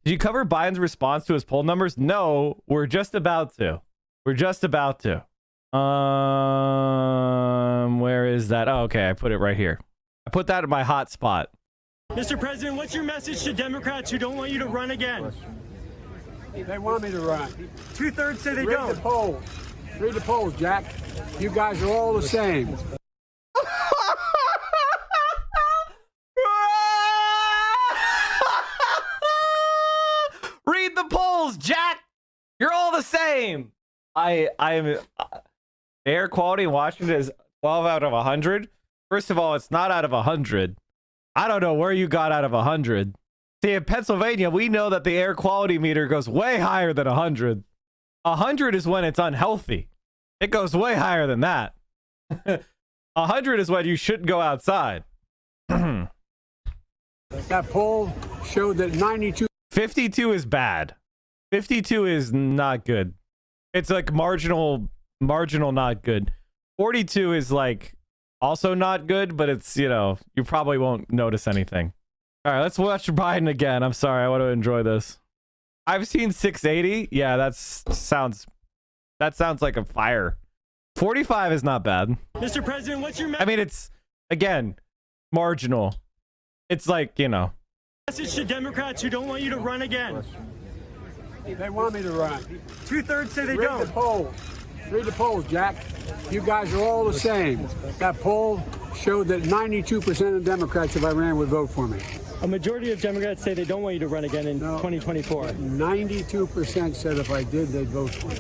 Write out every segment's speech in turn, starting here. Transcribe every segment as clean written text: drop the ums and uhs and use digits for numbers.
Did you cover Biden's response to his poll numbers? No, we're just about to. We're just about to. Where is that? Oh, okay, I put it right here. I put that in my hot spot. Mr. President, what's your message to Democrats who don't want you to run again? They want me to run. 2/3 say they Read don't. the polls. Read the polls, Jack. You guys are all the same. Read the polls, Jack. You're all the same. I'm air quality in Washington is 12 out of 100. First of all, it's not out of 100. I don't know where you got out of 100. See, in Pennsylvania, we know that the air quality meter goes way higher than 100. 100 is when it's unhealthy. It goes way higher than that. 100 is when you shouldn't go outside. That poll showed that 92. 52 is bad. 52 is not good. It's like marginal not good. 42 is like also not good, but it's, you know, you probably won't notice anything. All right, let's watch Biden again. I'm sorry, I want to enjoy this. I've seen 680. Yeah, that sounds like a fire. 45 is not bad. Mr. President, what's your I mean, it's, again, marginal. It's like, you know. message to Democrats who don't want you to run again? They want me to run. 2/3 say they Read don't. the polls. Read the polls, Jack. You guys are all the same. That poll showed that 92% of Democrats, if I ran, would vote for me. A majority of Democrats say they don't want you to run again in 2024. 92% said if I did, they'd vote for me.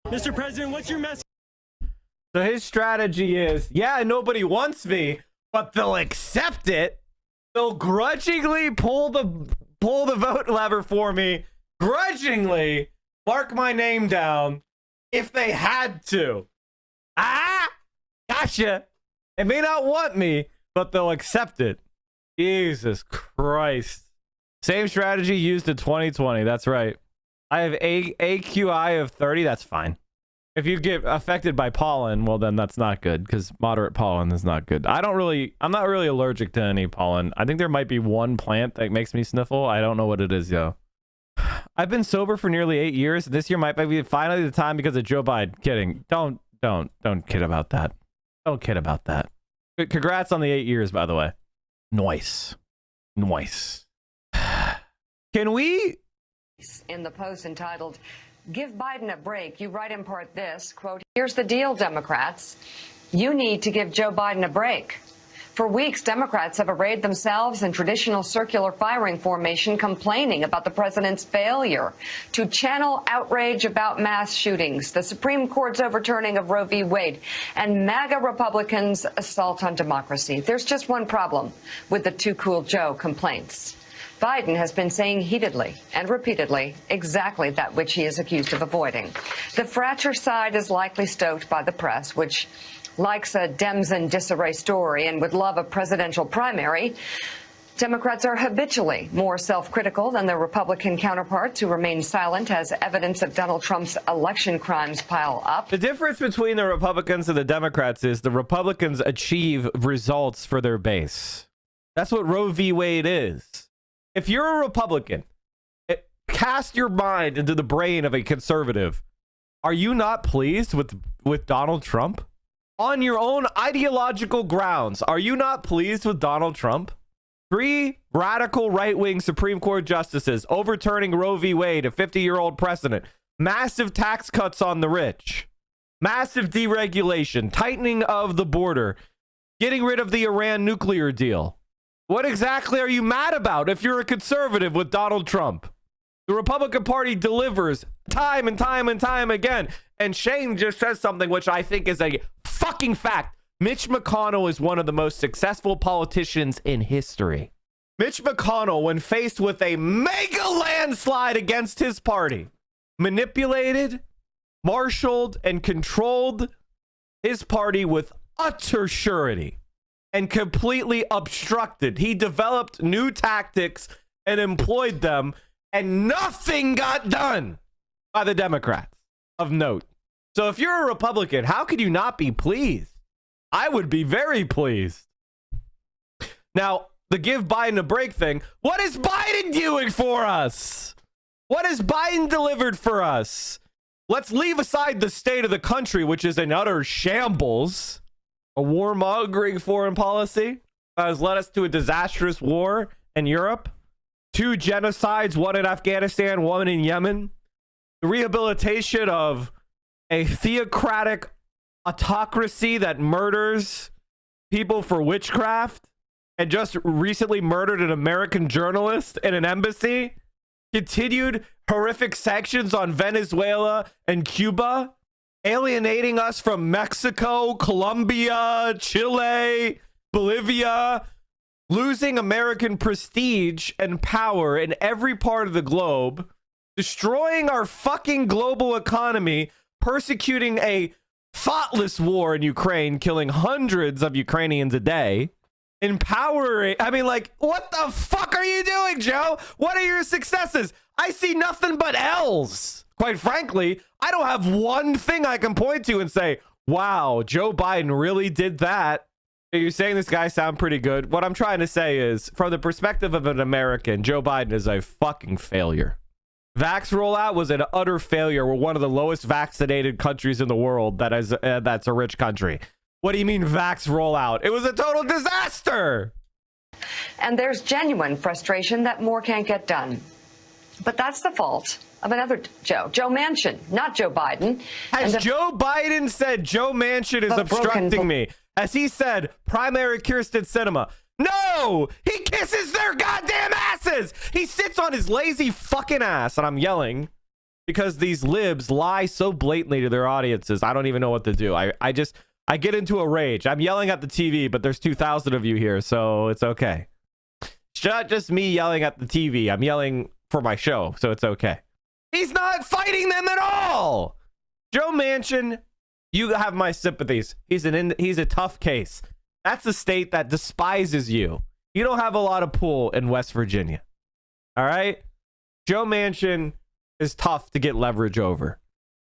Mr. President, what's your message? So his strategy is, yeah, nobody wants me, but they'll accept it. They'll grudgingly pull the vote lever for me, grudgingly mark my name down if they had to. Ah, gotcha. They may not want me, but they'll accept it. Jesus Christ. Same strategy used in 2020. That's right. I have AQI of 30. That's fine. If you get affected by pollen, well, then that's not good, because moderate pollen is not good. I'm not really allergic to any pollen. I think there might be one plant that makes me sniffle. I don't know what it is, yo. I've been sober for nearly 8 years. This year might be finally the time because of Joe Biden. Kidding. Don't kid about that. Don't kid about that. Congrats on the 8 years, by the way. Nice. Can we? In the post entitled, "Give Biden a Break," you write in part this, quote, "Here's the deal, Democrats. You need to give Joe Biden a break." For weeks, Democrats have arrayed themselves in traditional circular firing formation, complaining about the president's failure to channel outrage about mass shootings, the Supreme Court's overturning of Roe v. Wade, and MAGA Republicans' assault on democracy. There's just one problem with the Too Cool Joe complaints. Biden has been saying heatedly and repeatedly exactly that which he is accused of avoiding. The fratricide is likely stoked by the press, which likes a Dems in disarray story and would love a presidential primary. Democrats are habitually more self-critical than their Republican counterparts, who remain silent as evidence of Donald Trump's election crimes pile up. The difference between the Republicans and the Democrats is the Republicans achieve results for their base. That's what Roe v. Wade is. If you're a Republican, cast your mind into the brain of a conservative. Are you not pleased with Donald Trump? On your own ideological grounds, are you not pleased with Donald Trump? 3 radical right-wing Supreme Court justices overturning Roe v. Wade, a 50-year-old precedent. Massive tax cuts on the rich. Massive deregulation. Tightening of the border. Getting rid of the Iran nuclear deal. What exactly are you mad about if you're a conservative with Donald Trump? The Republican Party delivers time and time and time again. And Shane just says something which I think is a fucking fact. Mitch McConnell is one of the most successful politicians in history. Mitch McConnell, when faced with a mega landslide against his party, manipulated, marshaled, and controlled his party with utter surety and completely obstructed. He developed new tactics and employed them, and nothing got done by the Democrats of note. So if you're a Republican, how could you not be pleased? I would be very pleased. Now, the give Biden a break thing, what is Biden doing for us? What has Biden delivered for us? Let's leave aside the state of the country, which is in utter shambles. A warmongering foreign policy that has led us to a disastrous war in Europe. 2 genocides, one in Afghanistan, one in Yemen. The rehabilitation of a theocratic autocracy that murders people for witchcraft and just recently murdered an American journalist in an embassy. Continued horrific sanctions on Venezuela and Cuba, alienating us from Mexico, Colombia, Chile, Bolivia, losing American prestige and power in every part of the globe, destroying our fucking global economy, persecuting a thoughtless war in Ukraine, killing hundreds of Ukrainians a day, empowering. I mean, like, what the fuck are you doing, Joe? What are your successes? I see nothing but L's. Quite frankly, I don't have one thing I can point to and say, wow, Joe Biden really did that. You're saying this guy sound pretty good. What I'm trying to say is, from the perspective of an American, Joe Biden is a fucking failure. Vax rollout was an utter failure. We're one of the lowest vaccinated countries in the world. That's a rich country. What do you mean vax rollout? It was a total disaster. And there's genuine frustration that more can't get done. But that's the fault of another Joe Manchin, not Joe Biden. Has Joe Biden said Joe Manchin is obstructing me? Has he said primary Kyrsten Sinema? No! He kisses their goddamn asses! He sits on his lazy fucking ass, and I'm yelling because these libs lie so blatantly to their audiences. I don't even know what to do. I get into a rage. I'm yelling at the TV, but there's 2,000 of you here, so it's okay. It's not just me yelling at the TV. I'm yelling for my show, so it's okay. He's not fighting them at all. Joe Manchin, you have my sympathies. He's a tough case. That's a state that despises you. You don't have a lot of pull in West Virginia. All right? Joe Manchin is tough to get leverage over.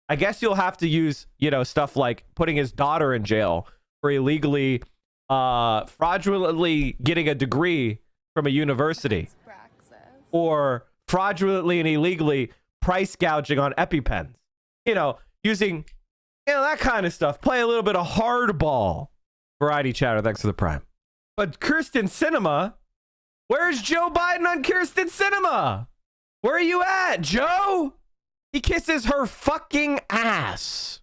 I guess you'll have to use, stuff like putting his daughter in jail for illegally, fraudulently getting a degree from a university, or fraudulently and illegally price gouging on EpiPens. Using, that kind of stuff. Play a little bit of hardball. Variety chatter, thanks for the prime. But Kyrsten Sinema, where's Joe Biden on Kyrsten Sinema? Where are you at, Joe? He kisses her fucking ass.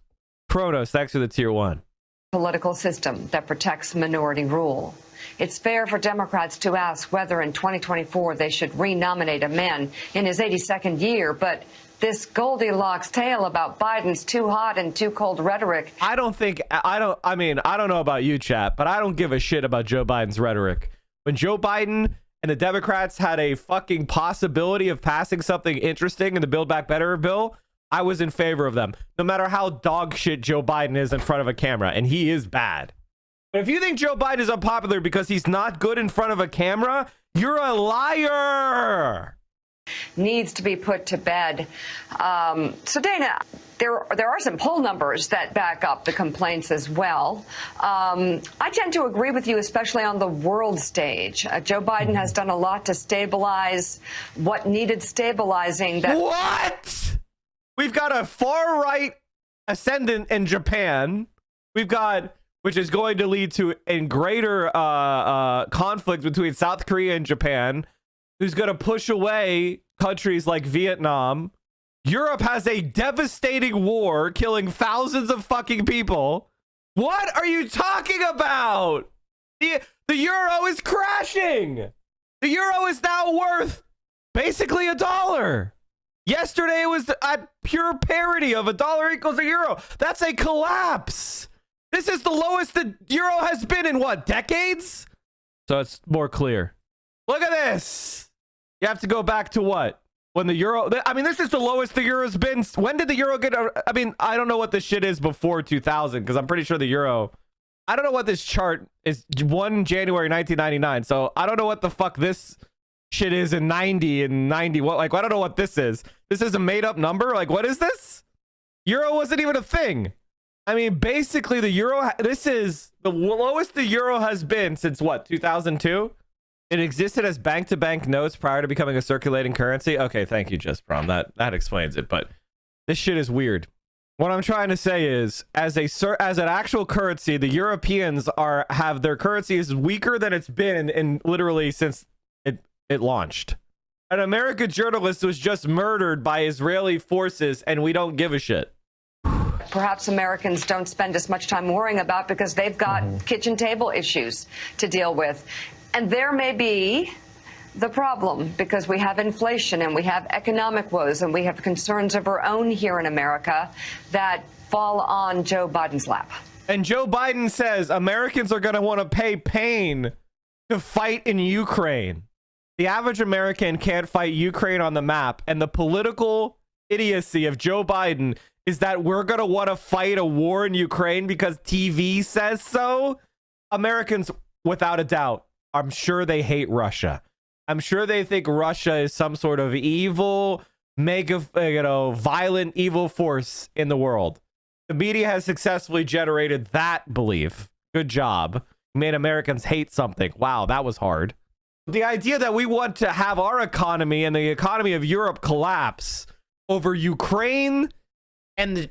Kronos, thanks for the tier 1. Political system that protects minority rule. It's fair for Democrats to ask whether in 2024 they should renominate a man in his 82nd year, but this Goldilocks tale about Biden's too hot and too cold rhetoric. I don't know about you, chat, but I don't give a shit about Joe Biden's rhetoric. When Joe Biden and the Democrats had a fucking possibility of passing something interesting in the Build Back Better bill, I was in favor of them, no matter how dog shit Joe Biden is in front of a camera, and he is bad. But if you think Joe Biden is unpopular because he's not good in front of a camera, you're a liar. Needs to be put to bed. So Dana, there are some poll numbers that back up the complaints as well. I tend to agree with you, especially on the world stage. Joe Biden has done a lot to stabilize what needed stabilizing. What? We've got a far right ascendant in Japan. Which is going to lead to a greater conflict between South Korea and Japan, who's going to push away countries like Vietnam. Europe has a devastating war killing thousands of fucking people. What are you talking about? The euro is crashing. The euro is now worth basically $1. Yesterday it was at pure parity of $1 equals a euro. That's a collapse. This is the lowest the euro has been in what, decades? So it's more clear. Look at this. You have to go back to what? When the euro, this is the lowest the euro's been. When did the euro get, I don't know what this shit is before 2000, because I'm pretty sure the euro, I don't know what this chart is, 1 January 1999. So I don't know what the fuck this shit is in 90 and 90. What, I don't know what this is. This is a made up number. What is this? Euro wasn't even a thing. Basically the euro, this is the lowest the euro has been since what, 2002? It existed as bank-to-bank notes prior to becoming a circulating currency. Okay, thank you, Just Prom. That explains it. But this shit is weird. What I'm trying to say is, as an actual currency, the Europeans have their currency is weaker than it's been in literally since it launched. An American journalist was just murdered by Israeli forces, and we don't give a shit. Perhaps Americans don't spend as much time worrying about because they've got kitchen table issues to deal with. And there may be the problem because we have inflation and we have economic woes and we have concerns of our own here in America that fall on Joe Biden's lap. And Joe Biden says Americans are going to want to pay pain to fight in Ukraine. The average American can't fight Ukraine on the map. And the political idiocy of Joe Biden is that we're going to want to fight a war in Ukraine because TV says so. Americans, without a doubt, I'm sure they hate Russia. I'm sure they think Russia is some sort of evil, violent, evil force in the world. The media has successfully generated that belief. Good job. Made Americans hate something. Wow, that was hard. The idea that we want to have our economy and the economy of Europe collapse over Ukraine and the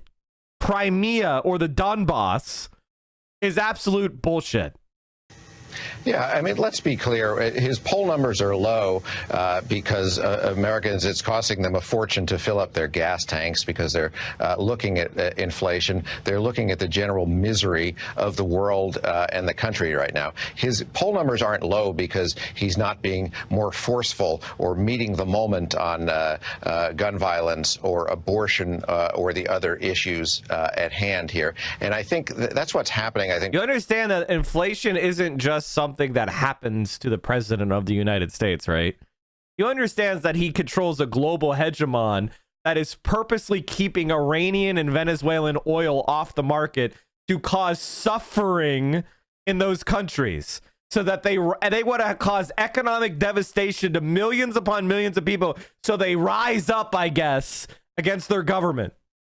Crimea or the Donbass is absolute bullshit. Yeah, I mean, let's be clear. His poll numbers are low because Americans, it's costing them a fortune to fill up their gas tanks because they're looking at inflation. They're looking at the general misery of the world and the country right now. His poll numbers aren't low because he's not being more forceful or meeting the moment on gun violence or abortion or the other issues at hand here. And I think that's what's happening. I think you understand that inflation isn't just something that happens to the president of the United States, right? He understands that he controls a global hegemon that is purposely keeping Iranian and Venezuelan oil off the market to cause suffering in those countries so that they want to cause economic devastation to millions upon millions of people so they rise up, I guess, against their government.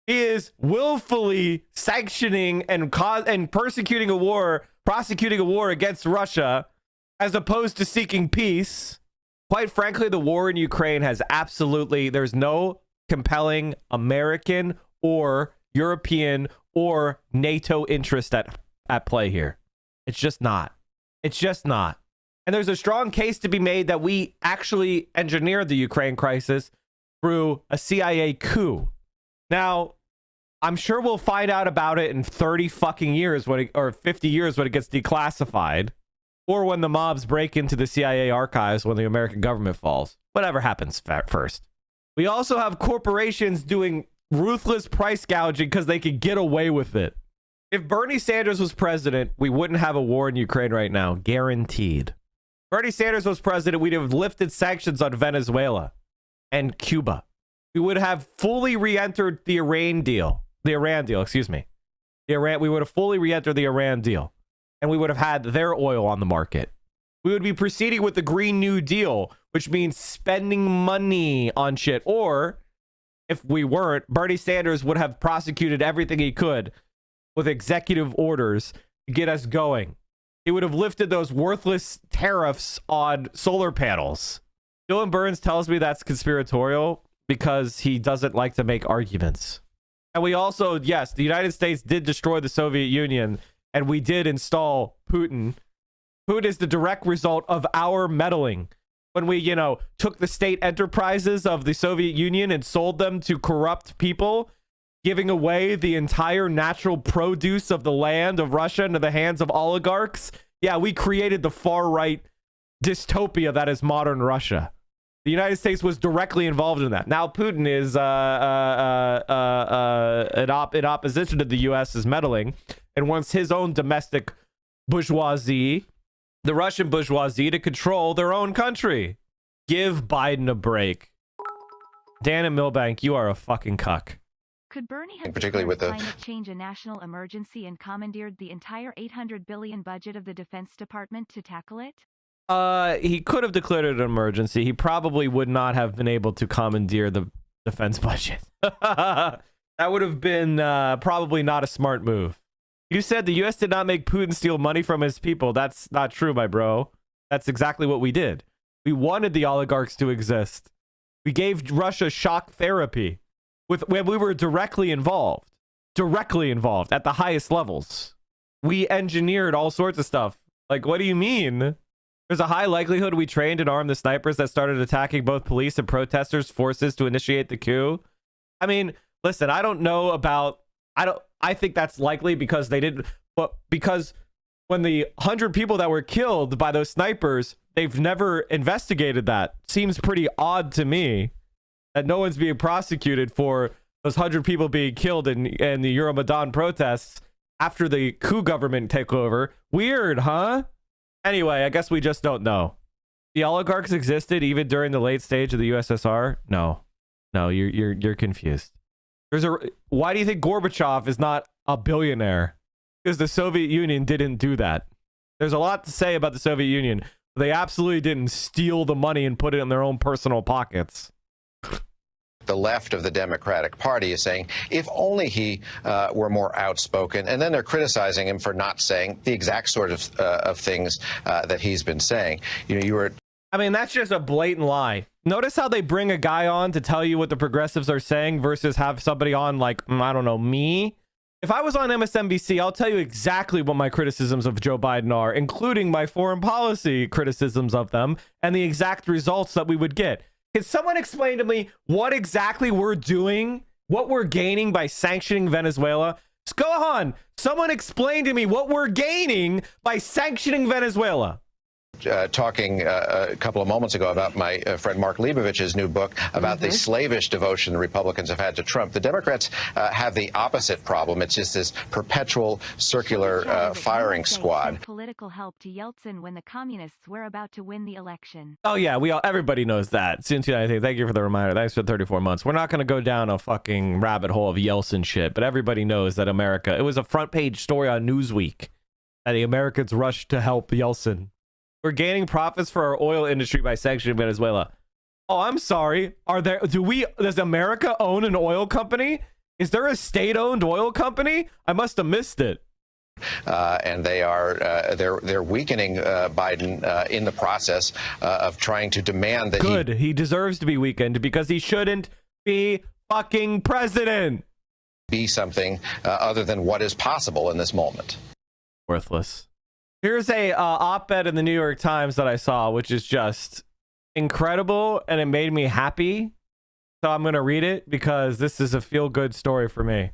He is willfully sanctioning and prosecuting a war against Russia as opposed to seeking peace. Quite frankly, the war in Ukraine has there's no compelling American or European or NATO interest at play here. It's just not. It's just not. And there's a strong case to be made that we actually engineered the Ukraine crisis through a CIA coup. Now, I'm sure we'll find out about it in 30 fucking years or 50 years when it gets declassified, or when the mobs break into the CIA archives when the American government falls. Whatever happens first. We also have corporations doing ruthless price gouging because they could get away with it. If Bernie Sanders was president, we wouldn't have a war in Ukraine right now. Guaranteed. Bernie Sanders was president, we'd have lifted sanctions on Venezuela and Cuba. We would have fully re-entered the Iran deal. We would have fully re-entered the Iran deal. And we would have had their oil on the market. We would be proceeding with the Green New Deal, which means spending money on shit. Or, if we weren't, Bernie Sanders would have prosecuted everything he could with executive orders to get us going. He would have lifted those worthless tariffs on solar panels. Dylan Burns tells me that's conspiratorial because he doesn't like to make arguments. And we also, yes, the United States did destroy the Soviet Union, and we did install Putin. Putin is the direct result of our meddling. When we, took the state enterprises of the Soviet Union and sold them to corrupt people, giving away the entire natural produce of the land of Russia into the hands of oligarchs. Yeah, we created the far-right dystopia that is modern Russia. The United States was directly involved in that. Now Putin is in opposition to the U.S.'s meddling and wants his own domestic bourgeoisie, the Russian bourgeoisie, to control their own country. Give Biden a break. Dan and Milbank, you are a fucking cuck. Could Bernie have particularly with declared climate change a national emergency and commandeered the entire $800 billion budget of the Defense Department to tackle it? He could have declared it an emergency. He probably would not have been able to commandeer the defense budget. That would have been probably not a smart move. You said the U.S. did not make Putin steal money from his people. That's not true, my bro. That's exactly what we did. We wanted the oligarchs to exist. We gave Russia shock therapy when we were directly involved at the highest levels. We engineered all sorts of stuff. Like, what do you mean? There's a high likelihood we trained and armed the snipers that started attacking both police and protesters' forces to initiate the coup. I mean, listen, I don't know about, I think that's likely because they didn't, but because when the 100 people that were killed by those snipers, they've never investigated that. Seems pretty odd to me that no one's being prosecuted for those 100 people being killed in the Euromaidan protests after the coup government took over. Weird, huh? Anyway, I guess we just don't know. The oligarchs existed even during the late stage of the USSR? No, you're confused. Why do you think Gorbachev is not a billionaire? Because the Soviet Union didn't do that. There's a lot to say about the Soviet Union. They absolutely didn't steal the money and put it in their own personal pockets. The left of the Democratic Party is saying if only he were more outspoken, and then they're criticizing him for not saying the exact sort of things that he's been saying. I mean, that's just a blatant lie. Notice how they bring a guy on to tell you what the progressives are saying versus have somebody on like, I don't know, me. If I was on MSNBC, I'll tell you exactly what my criticisms of Joe Biden are, including my foreign policy criticisms of them and the exact results that we would get. Can someone explain to me what exactly we're doing, what we're gaining by sanctioning Venezuela? Just go on. Someone explain to me what we're gaining by sanctioning Venezuela. Talking a couple of moments ago about my friend Mark Leibovich's new book about the slavish devotion the Republicans have had to Trump. The Democrats have the opposite problem. It's just this perpetual circular firing squad. Political help to Yeltsin when the communists were about to win the election. Oh yeah, everybody knows that. Thank you for the reminder. Thanks for 34 months. We're not going to go down a fucking rabbit hole of Yeltsin shit, but everybody knows that America. It was a front page story on Newsweek that the Americans rushed to help Yeltsin. We're gaining profits for our oil industry by sanctioning Venezuela. Oh, I'm sorry. Does America own an oil company? Is there a state-owned oil company? I must have missed it. And they're weakening Biden in the process of trying to demand that he deserves to be weakened because he shouldn't be fucking president. Be something other than what is possible in this moment. Worthless. Here's a op-ed in the New York Times that I saw, which is just incredible, and it made me happy. So I'm going to read it because this is a feel-good story for me.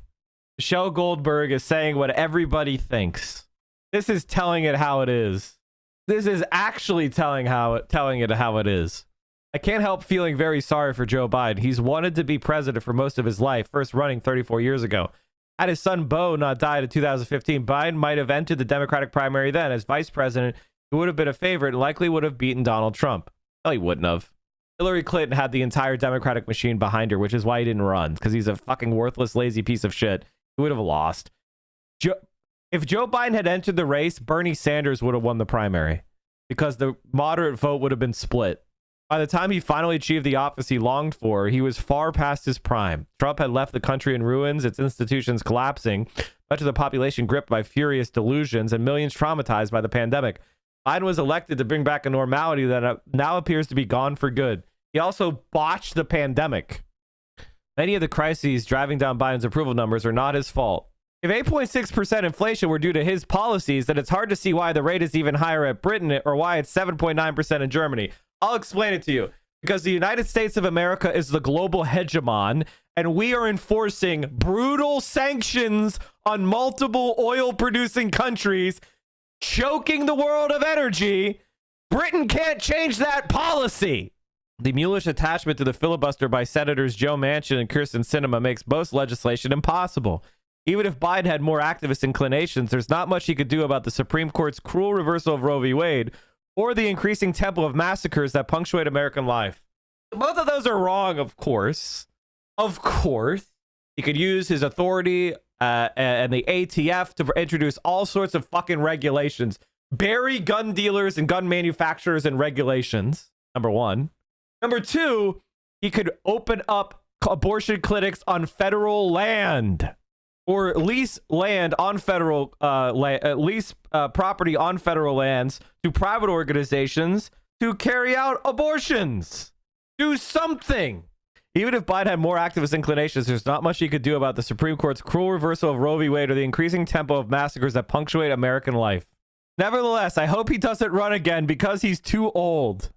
Michelle Goldberg is saying what everybody thinks. This is telling it how it is. This is actually telling it how it is. I can't help feeling very sorry for Joe Biden. He's wanted to be president for most of his life, first running 34 years ago. Had his son Beau not died in 2015, Biden might have entered the Democratic primary then. As vice president, he would have been a favorite and likely would have beaten Donald Trump. No, he wouldn't have. Hillary Clinton had the entire Democratic machine behind her, which is why he didn't run, because he's a fucking worthless, lazy piece of shit. He would have lost. If Joe Biden had entered the race, Bernie Sanders would have won the primary, because the moderate vote would have been split. By the time he finally achieved the office he longed for, he was far past his prime. Trump had left the country in ruins, its institutions collapsing, much of the population gripped by furious delusions, and millions traumatized by the pandemic. Biden was elected to bring back a normality that now appears to be gone for good. He also botched the pandemic. Many of the crises driving down Biden's approval numbers are not his fault. If 8.6% inflation were due to his policies, then it's hard to see why the rate is even higher at Britain or why it's 7.9% in Germany. I'll explain it to you. Because the United States of America is the global hegemon, and we are enforcing brutal sanctions on multiple oil-producing countries, choking the world of energy. Britain can't change that policy. The mulish attachment to the filibuster by Senators Joe Manchin and Kyrsten Sinema makes most legislation impossible. Even if Biden had more activist inclinations, there's not much he could do about the Supreme Court's cruel reversal of Roe v. Wade, or the increasing tempo of massacres that punctuate American life. Both of those are wrong, of course. Of course. He could use his authority and the ATF to introduce all sorts of fucking regulations. Bury gun dealers and gun manufacturers and regulations, number one. Number two, he could open up abortion clinics on federal land. or lease land on federal property on federal lands to private organizations to carry out abortions. Do something. Even if Biden had more activist inclinations, there's not much he could do about the Supreme Court's cruel reversal of Roe v. Wade or the increasing tempo of massacres that punctuate American life. Nevertheless, I hope he doesn't run again because he's too old.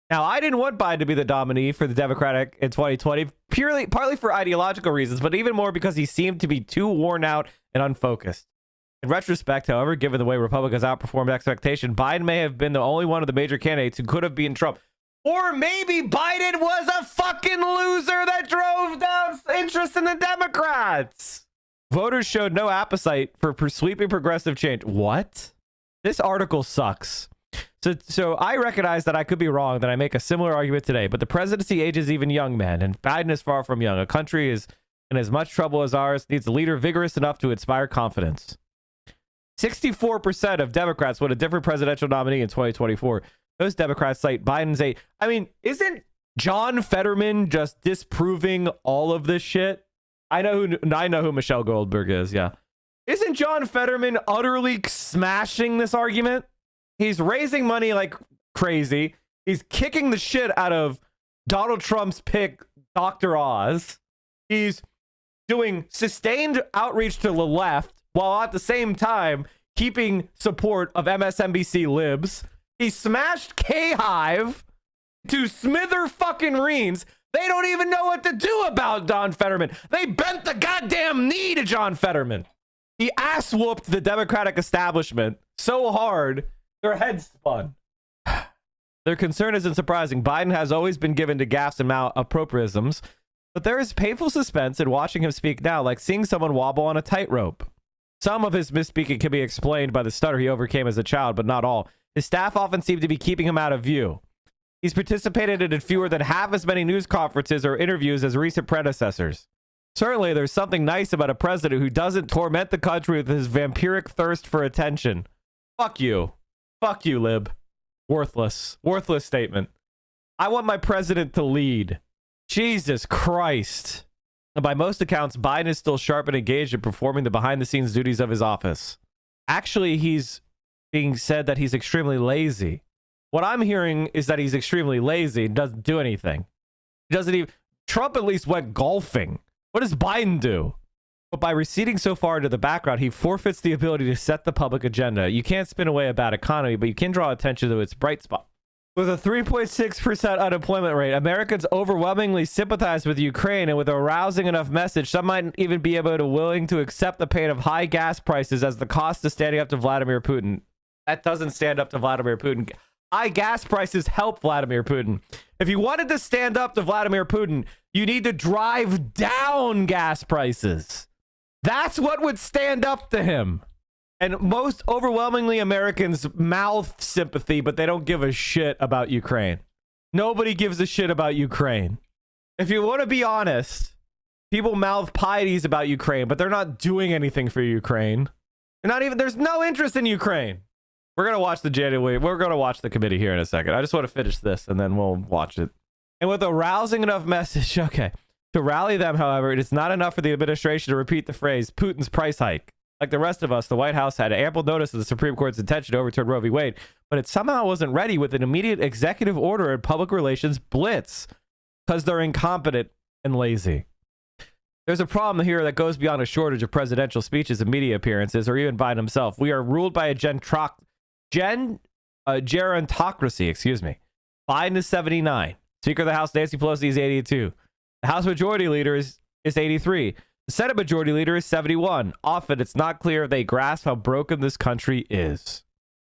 Now, I didn't want Biden to be the nominee for the Democratic in 2020, partly for ideological reasons, but even more because he seemed to be too worn out and unfocused. In retrospect, however, given the way Republicans outperformed expectation, Biden may have been the only one of the major candidates who could have beaten Trump. Or maybe Biden was a fucking loser that drove down interest in the Democrats. Voters showed no appetite for sweeping progressive change. What? This article sucks. So I recognize that I could be wrong, that I make a similar argument today, but the presidency ages even young men, and Biden is far from young. A country is in as much trouble as ours needs a leader vigorous enough to inspire confidence. 64% of Democrats want a different presidential nominee in 2024. Those Democrats cite Biden's age. I mean, isn't John Fetterman just disproving all of this shit? I know who Michelle Goldberg is, yeah. Isn't John Fetterman utterly smashing this argument? He's raising money like crazy. He's kicking the shit out of Donald Trump's pick, Dr. Oz. He's doing sustained outreach to the left while at the same time keeping support of MSNBC libs. He smashed K-Hive to smither fucking reams. They don't even know what to do about John Fetterman. They bent the goddamn knee to John Fetterman. He ass whooped the Democratic establishment so hard their heads spun. Their concern isn't surprising. Biden has always been given to gaffes and malappropriatisms, but there is painful suspense in watching him speak now, like seeing someone wobble on a tightrope. Some of his misspeaking can be explained by the stutter he overcame as a child, but not all. His staff often seem to be keeping him out of view. He's participated in fewer than half as many news conferences or interviews as recent predecessors. Certainly, there's something nice about a president who doesn't torment the country with his vampiric thirst for attention. Fuck you. Fuck you, Lib. Worthless. Worthless statement. I want my president to lead. Jesus Christ. And by most accounts, Biden is still sharp and engaged in performing the behind-the-scenes duties of his office. Actually, he's being said that he's extremely lazy. What I'm hearing is that he's extremely lazy and doesn't do anything. He doesn't even... Trump at least went golfing. What does Biden do? But by receding so far into the background, he forfeits the ability to set the public agenda. You can't spin away a bad economy, but you can draw attention to its bright spot. With a 3.6% unemployment rate, Americans overwhelmingly sympathize with Ukraine, and with a rousing enough message, some might even be willing to accept the pain of high gas prices as the cost of standing up to Vladimir Putin. That doesn't stand up to Vladimir Putin. High gas prices help Vladimir Putin. If you wanted to stand up to Vladimir Putin, you need to drive down gas prices. That's what would stand up to him. And most overwhelmingly Americans mouth sympathy, but they don't give a shit about Ukraine. Nobody gives a shit about Ukraine. If you want to be honest, people mouth pieties about Ukraine, but they're not doing anything for Ukraine. There's no interest in Ukraine. We're going to watch we're going to watch the committee here in a second. I just want to finish this and then we'll watch it. And with a rousing enough message, okay, to rally them, however, it is not enough for the administration to repeat the phrase, Putin's price hike. Like the rest of us, the White House had ample notice of the Supreme Court's intention to overturn Roe v. Wade, but it somehow wasn't ready with an immediate executive order and public relations blitz because they're incompetent and lazy. There's a problem here that goes beyond a shortage of presidential speeches and media appearances, or even Biden himself. We are ruled by a gerontocracy, excuse me. Biden is 79. Speaker of the House, Nancy Pelosi, is 82. The House Majority Leader is 83. The Senate Majority Leader is 71. Often, it's not clear if they grasp how broken this country is.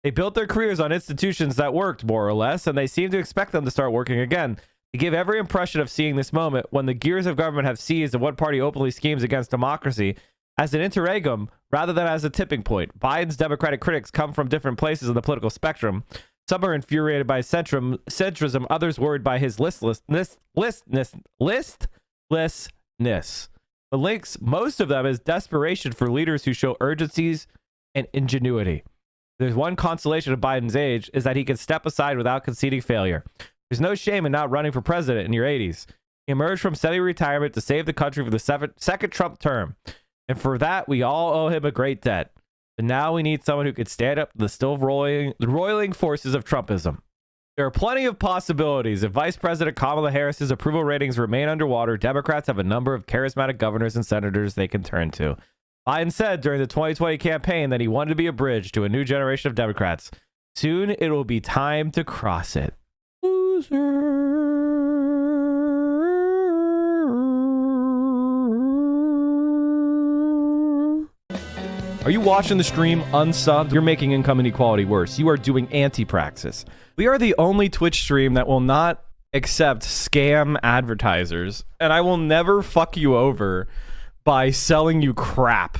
They built their careers on institutions that worked, more or less, and they seem to expect them to start working again. They give every impression of seeing this moment when the gears of government have seized and one party openly schemes against democracy as an interregnum rather than as a tipping point. Biden's Democratic critics come from different places in the political spectrum. Some are infuriated by centrism, others worried by his listlessness. But links most of them is desperation for leaders who show urgencies and ingenuity. There's one consolation of Biden's age is that he can step aside without conceding failure. There's no shame in not running for president in your 80s. He emerged from semi-retirement to save the country for the second Trump term. And for that, we all owe him a great debt. But now we need someone who could stand up to the still roiling forces of Trumpism. There are plenty of possibilities. If Vice President Kamala Harris's approval ratings remain underwater, Democrats have a number of charismatic governors and senators they can turn to. Biden said during the 2020 campaign that he wanted to be a bridge to a new generation of Democrats. Soon it will be time to cross it. Loser. Are you watching the stream unsubbed? You're making income inequality worse. You are doing anti-praxis. We are the only Twitch stream that will not accept scam advertisers, and I will never fuck you over by selling you crap.